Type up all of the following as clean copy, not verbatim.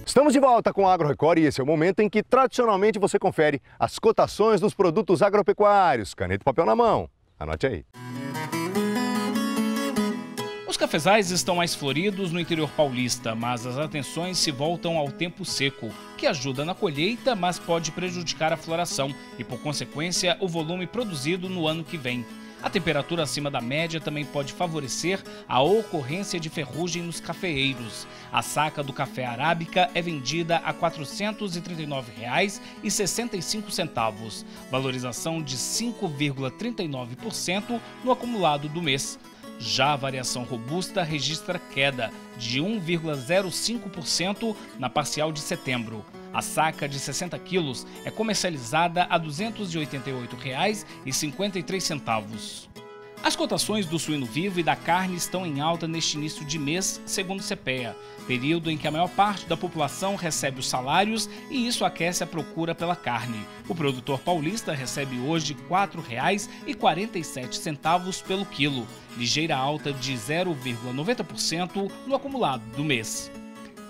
Estamos de volta com o Agro Record e esse é o momento em que tradicionalmente você confere as cotações dos produtos agropecuários. Caneta e papel na mão. Anote aí. Os cafezais estão mais floridos no interior paulista, mas as atenções se voltam ao tempo seco, que ajuda na colheita, mas pode prejudicar a floração e, por consequência, o volume produzido no ano que vem. A temperatura acima da média também pode favorecer a ocorrência de ferrugem nos cafeeiros. A saca do café arábica é vendida a R$ 439,65, valorização de 5,39% no acumulado do mês. Já a variação robusta registra queda de 1,05% na parcial de setembro. A saca de 60 quilos é comercializada a R$ 288,53. As cotações do suíno vivo e da carne estão em alta neste início de mês, segundo o CPEA, período em que a maior parte da população recebe os salários e isso aquece a procura pela carne. O produtor paulista recebe hoje R$ 4,47 pelo quilo, ligeira alta de 0,90% no acumulado do mês.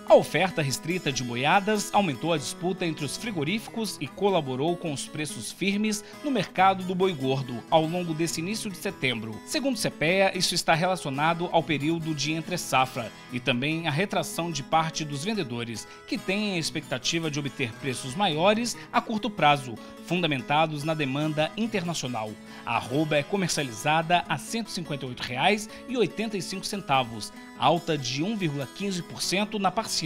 A oferta restrita de boiadas aumentou a disputa entre os frigoríficos e colaborou com os preços firmes no mercado do boi gordo ao longo desse início de setembro. Segundo o CPEA, isso está relacionado ao período de entre-safra e também à retração de parte dos vendedores, que têm a expectativa de obter preços maiores a curto prazo, fundamentados na demanda internacional. A arroba é comercializada a R$ 158,85, alta de 1,15% na parcial.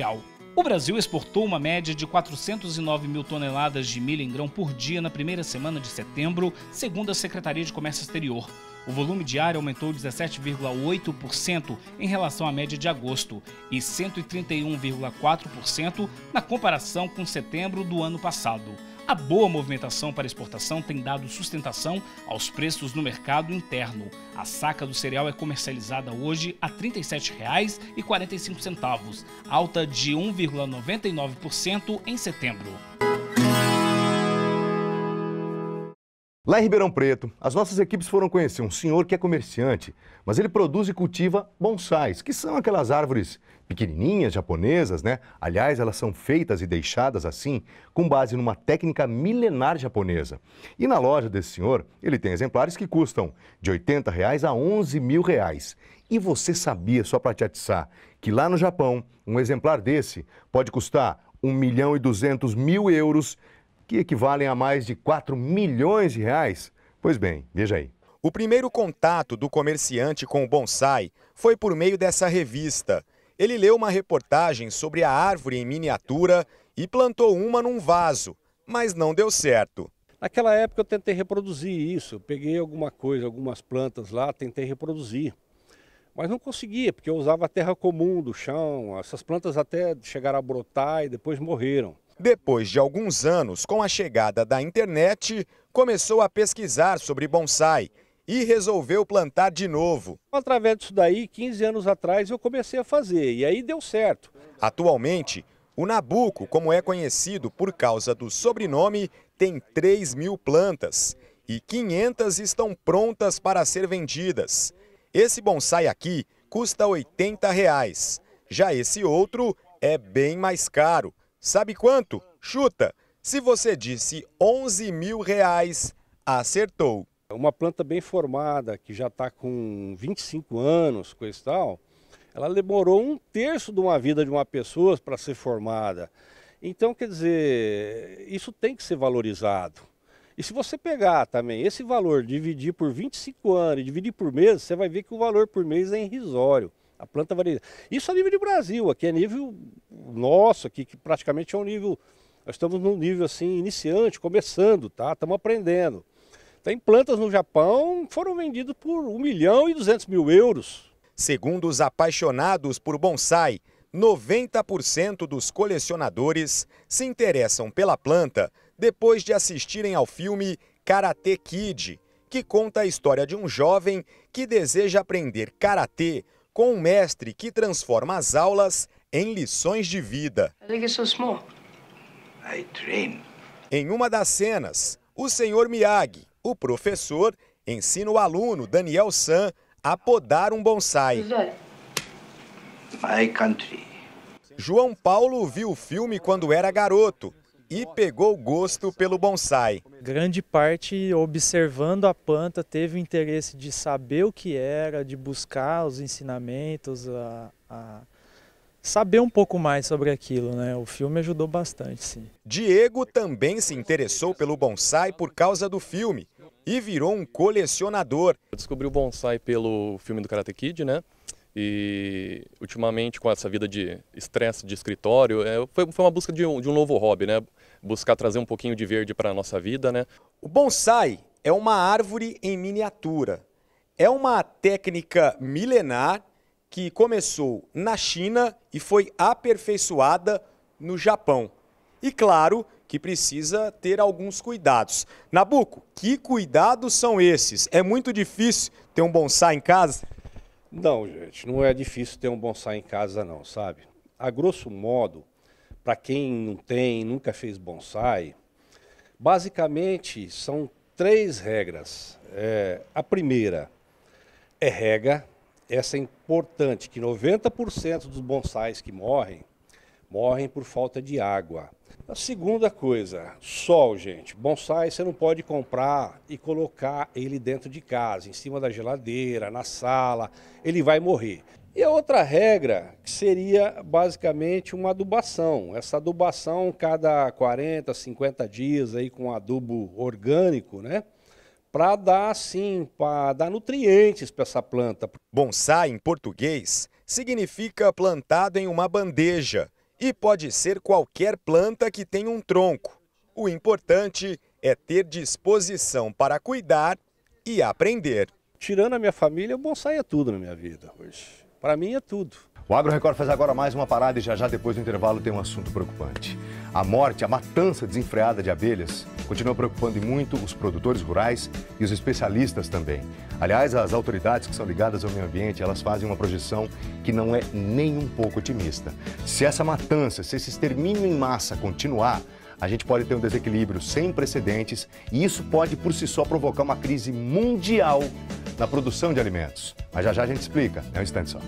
O Brasil exportou uma média de 409 mil toneladas de milho em grão por dia na primeira semana de setembro, segundo a Secretaria de Comércio Exterior. O volume diário aumentou 17,8% em relação à média de agosto e 131,4% na comparação com setembro do ano passado. A boa movimentação para exportação tem dado sustentação aos preços no mercado interno. A saca do cereal é comercializada hoje a R$ 37,45, alta de 1,99% em setembro. Lá em Ribeirão Preto, as nossas equipes foram conhecer um senhor que é comerciante, mas ele produz e cultiva bonsais, que são aquelas árvores pequenininhas, japonesas, né? Aliás, elas são feitas e deixadas assim, com base numa técnica milenar japonesa. E na loja desse senhor, ele tem exemplares que custam de R$ 80 a R$ 11 mil. E você sabia, só para te atiçar, que lá no Japão, um exemplar desse pode custar € 1.200.000, que equivalem a mais de 4 milhões de reais? Pois bem, veja aí. O primeiro contato do comerciante com o bonsai foi por meio dessa revista. Ele leu uma reportagem sobre a árvore em miniatura e plantou uma num vaso, mas não deu certo. Naquela época eu tentei reproduzir isso, eu peguei algumas plantas lá, tentei reproduzir. Mas não conseguia, porque eu usava a terra comum do chão, essas plantas até chegaram a brotar e depois morreram. Depois de alguns anos, com a chegada da internet, começou a pesquisar sobre bonsai e resolveu plantar de novo. Através disso daí, 15 anos atrás, eu comecei a fazer e aí deu certo. Atualmente, o Nabuco, como é conhecido por causa do sobrenome, tem 3.000 plantas e 500 estão prontas para ser vendidas. Esse bonsai aqui custa R$ 80. Já esse outro é bem mais caro. Sabe quanto? Chuta! Se você disse R$ 11 mil, acertou. Uma planta bem formada, que já está com 25 anos, coisa e tal, ela demorou 1/3 de uma vida de uma pessoa para ser formada. Então, quer dizer, isso tem que ser valorizado. E se você pegar também esse valor, dividir por 25 anos e dividir por mês, você vai ver que o valor por mês é irrisório. A planta varia. Isso a nível de Brasil, aqui é nível nosso, aqui que praticamente é um nível, nós estamos num nível assim iniciante, começando, tá? Estamos aprendendo. Tem plantas no Japão que foram vendidas por € 1.200.000. Segundo os apaixonados por bonsai, 90% dos colecionadores se interessam pela planta depois de assistirem ao filme Karate Kid, que conta a história de um jovem que deseja aprender karatê com um mestre que transforma as aulas em lições de vida. Em uma das cenas, o Sr. Miyagi, o professor, ensina o aluno Daniel San a podar um bonsai. João Paulo viu o filme quando era garoto e pegou gosto pelo bonsai. Grande parte, observando a planta, teve o interesse de saber o que era, de buscar os ensinamentos, saber um pouco mais sobre aquilo, né? O filme ajudou bastante, sim. Diego também se interessou pelo bonsai por causa do filme e virou um colecionador. Eu descobri o bonsai pelo filme do Karate Kid, né? E ultimamente, com essa vida de estresse de escritório, foi uma busca de um novo hobby, né? Buscar trazer um pouquinho de verde para a nossa vida, né? O bonsai é uma árvore em miniatura. É uma técnica milenar que começou na China e foi aperfeiçoada no Japão. E claro que precisa ter alguns cuidados. Nabuco, que cuidados são esses? É muito difícil ter um bonsai em casa? Não, gente, não é difícil ter um bonsai em casa não, sabe? A grosso modo, para quem não tem, nunca fez bonsai, basicamente são 3 regras. A primeira é rega, essa é importante, que 90% dos bonsais que morrem por falta de água. A segunda coisa, sol, gente. Bonsai você não pode comprar e colocar ele dentro de casa, em cima da geladeira, na sala, ele vai morrer. E a outra regra que seria basicamente uma adubação. Essa adubação cada 40, 50 dias aí com adubo orgânico, né? Para dar nutrientes para essa planta. Bonsai, em português, significa plantado em uma bandeja e pode ser qualquer planta que tenha um tronco. O importante é ter disposição para cuidar e aprender. Tirando a minha família, o bonsai é tudo na minha vida hoje. Para mim é tudo. O Agro Record faz agora mais uma parada e já depois do intervalo tem um assunto preocupante. A morte, a matança desenfreada de abelhas continua preocupando muito os produtores rurais e os especialistas também. Aliás, as autoridades que são ligadas ao meio ambiente, elas fazem uma projeção que não é nem um pouco otimista. Se essa matança, se esse extermínio em massa continuar, a gente pode ter um desequilíbrio sem precedentes e isso pode por si só provocar uma crise mundial na produção de alimentos. Mas já a gente explica, é um instante só.